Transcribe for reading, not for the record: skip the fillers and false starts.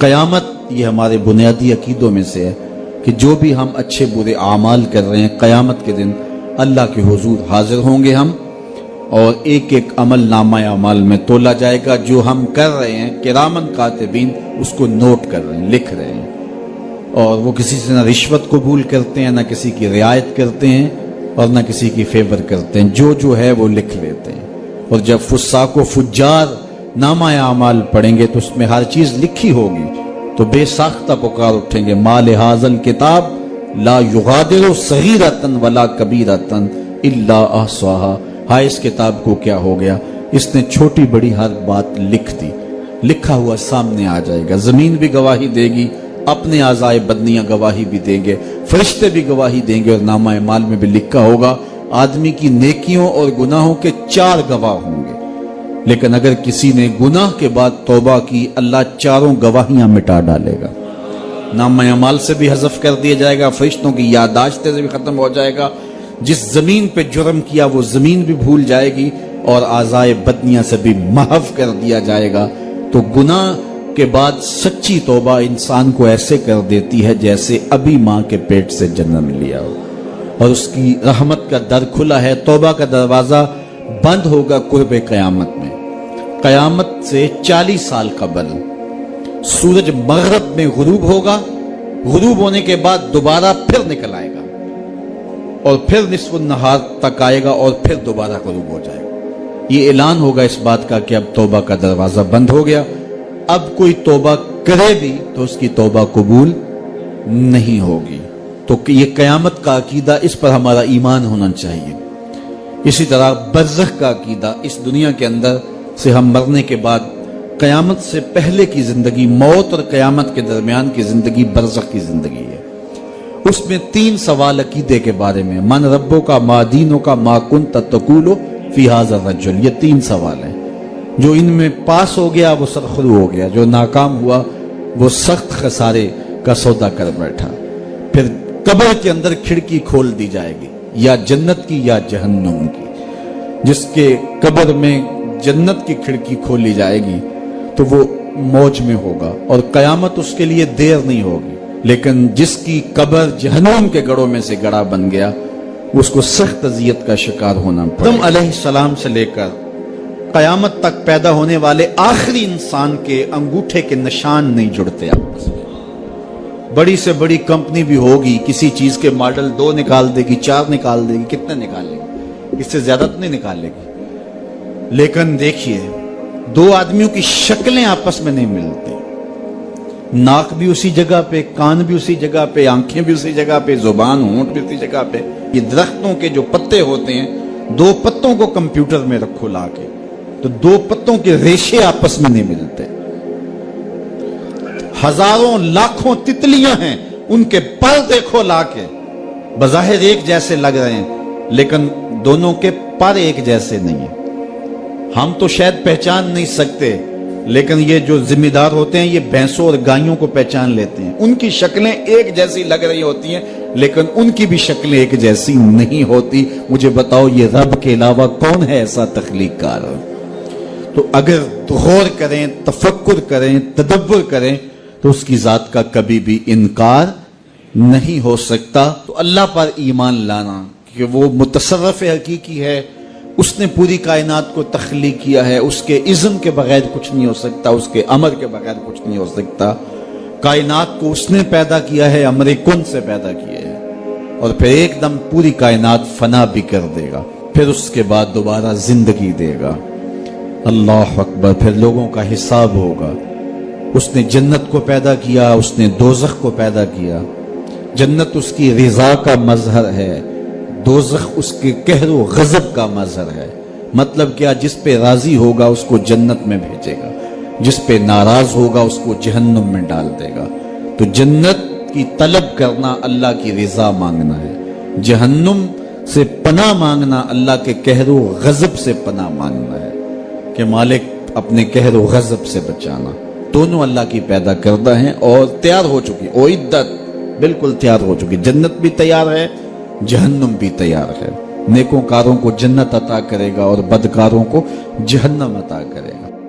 قیامت یہ ہمارے بنیادی عقیدوں میں سے ہے کہ جو بھی ہم اچھے برے اعمال کر رہے ہیں قیامت کے دن اللہ کے حضور حاضر ہوں گے ہم، اور ایک ایک عمل نامہ اعمال میں تولا جائے گا جو ہم کر رہے ہیں، کرامن کاتبین اس کو نوٹ کر رہے ہیں، لکھ رہے ہیں، اور وہ کسی سے نہ رشوت قبول کرتے ہیں، نہ کسی کی رعایت کرتے ہیں، اور نہ کسی کی فیور کرتے ہیں، جو ہے وہ لکھ لیتے ہیں۔ اور جب فساق و فجار نامہ اعمال پڑھیں گے تو اس میں ہر چیز لکھی ہوگی، تو بے ساختہ پکار اٹھیں گے، ما لہذا الکتاب لا یغادر صغیرۃ ولا کبیرۃ الا احصاها، ہائے اس کتاب کو کیا ہو گیا، اس نے چھوٹی بڑی ہر بات لکھ دی، لکھا ہوا سامنے آ جائے گا۔ زمین بھی گواہی دے گی، اپنے اعضائے بدنیاں گواہی بھی دیں گے، فرشتے بھی گواہی دیں گے، اور نامہ اعمال میں بھی لکھا ہوگا۔ آدمی کی نیکیوں اور گناہوں کے 4 گواہ ہوں گے، لیکن اگر کسی نے گناہ کے بعد توبہ کی، اللہ چاروں گواہیاں مٹا ڈالے گا، نامہ اعمال سے بھی حذف کر دیا جائے گا، فرشتوں کی یادداشت سے بھی ختم ہو جائے گا، جس زمین پہ جرم کیا وہ زمین بھی بھول جائے گی، اور اعضائے بدنیاں سے بھی محو کر دیا جائے گا۔ تو گناہ کے بعد سچی توبہ انسان کو ایسے کر دیتی ہے جیسے ابھی ماں کے پیٹ سے جنم لیا ہو، اور اس کی رحمت کا در کھلا ہے، توبہ کا دروازہ بند ہوگا قرب قیامت میں۔ قیامت سے 40 سال قبل سورج مغرب میں غروب ہوگا، غروب ہونے کے بعد دوبارہ پھر نکل آئے گا، اور پھر نصف النہار تک آئے گا، اور پھر دوبارہ غروب ہو جائے گا۔ یہ اعلان ہوگا اس بات کا کہ اب توبہ کا دروازہ بند ہو گیا، اب کوئی توبہ کرے بھی تو اس کی توبہ قبول نہیں ہوگی۔ تو یہ قیامت کا عقیدہ، اس پر ہمارا ایمان ہونا چاہیے۔ اسی طرح برزخ کا عقیدہ، اس دنیا کے اندر سے ہم مرنے کے بعد قیامت سے پہلے کی زندگی، موت اور قیامت کے درمیان کی زندگی برزخ کی زندگی ہے۔ اس میں 3 سوال عقیدے کے بارے میں، من ربوں کا، ما دینوں کا، ما کنت تقول فی ھذا الرجل، یہ 3 سوال ہیں۔ جو ان میں پاس ہو گیا وہ سرخرو ہو گیا، جو ناکام ہوا وہ سخت خسارے کا سودا کر بیٹھا۔ پھر قبر کے اندر کھڑکی کھول دی جائے گی، یا جنت کی یا جہنم کی۔ جس کے قبر میں جنت کی کھڑکی کھولی جائے گی تو وہ موج میں ہوگا، اور قیامت اس کے لیے دیر نہیں ہوگی۔ لیکن جس کی قبر جہنم کے گڑھوں میں سے گڑھا بن گیا، اس کو سخت اذیت کا شکار ہونا پڑا۔ آدم علیہ السلام سے لے کر قیامت تک پیدا ہونے والے آخری انسان کے انگوٹھے کے نشان نہیں جڑتے آپس میں۔ بڑی سے بڑی کمپنی بھی ہوگی، کسی چیز کے ماڈل 2 نکال دے گی، 4 نکال دے گی، کتنے نکالے گی؟ اس سے زیادہ تو نہیں نکالے گی۔ لیکن دیکھیے، 2 آدمیوں کی شکلیں آپس میں نہیں ملتی، ناک بھی اسی جگہ پہ، کان بھی اسی جگہ پہ، آنکھیں بھی اسی جگہ پہ، زبان ہونٹ بھی اسی جگہ پہ۔ یہ درختوں کے جو پتے ہوتے ہیں، 2 پتوں کو کمپیوٹر میں رکھو لا کے، تو 2 پتوں کے ریشے آپس میں نہیں ملتے۔ ہزاروں لاکھوں تتلیاں ہیں، ان کے پر دیکھو لا کے، بظاہر ایک جیسے لگ رہے ہیں لیکن دونوں کے پر ایک جیسے نہیں ہیں۔ ہم تو شاید پہچان نہیں سکتے، لیکن یہ جو ذمہ دار ہوتے ہیں یہ بھینسوں اور گائیوں کو پہچان لیتے ہیں۔ ان کی شکلیں ایک جیسی لگ رہی ہوتی ہیں لیکن ان کی بھی شکلیں ایک جیسی نہیں ہوتی۔ مجھے بتاؤ یہ رب کے علاوہ کون ہے ایسا تخلیق کار؟ تو اگر غور کریں، تفکر کریں، تدبر کریں تو اس کی ذات کا کبھی بھی انکار نہیں ہو سکتا۔ تو اللہ پر ایمان لانا کہ وہ متصرف حقیقی ہے، اس نے پوری کائنات کو تخلیق کیا ہے، اس کے اذن کے بغیر کچھ نہیں ہو سکتا، اس کے امر کے بغیر کچھ نہیں ہو سکتا۔ کائنات کو اس نے پیدا کیا ہے، امر کن سے پیدا کیا ہے، اور پھر ایک دم پوری کائنات فنا بھی کر دے گا، پھر اس کے بعد دوبارہ زندگی دے گا۔ اللہ اکبر۔ پھر لوگوں کا حساب ہوگا۔ اس نے جنت کو پیدا کیا، اس نے دوزخ کو پیدا کیا۔ جنت اس کی رضا کا مظہر ہے، دوزخ اس کے قہر و غضب کا مظہر ہے۔ مطلب کیا؟ جس پہ راضی ہوگا اس کو جنت میں بھیجے گا، جس پہ ناراض ہوگا اس کو جہنم میں ڈال دے گا۔ تو جنت کی طلب کرنا اللہ کی رضا مانگنا ہے، جہنم سے پناہ مانگنا اللہ کے قہر و غضب سے پناہ مانگنا ہے، کہ مالک اپنے قہر و غضب سے بچانا۔ دونوں اللہ کی پیدا کردہ ہیں اور تیار ہو چکی، اعدت، بالکل تیار ہو چکی۔ جنت بھی تیار ہے، جہنم بھی تیار ہے۔ نیکوں کاروں کو جنت عطا کرے گا اور بدکاروں کو جہنم عطا کرے گا۔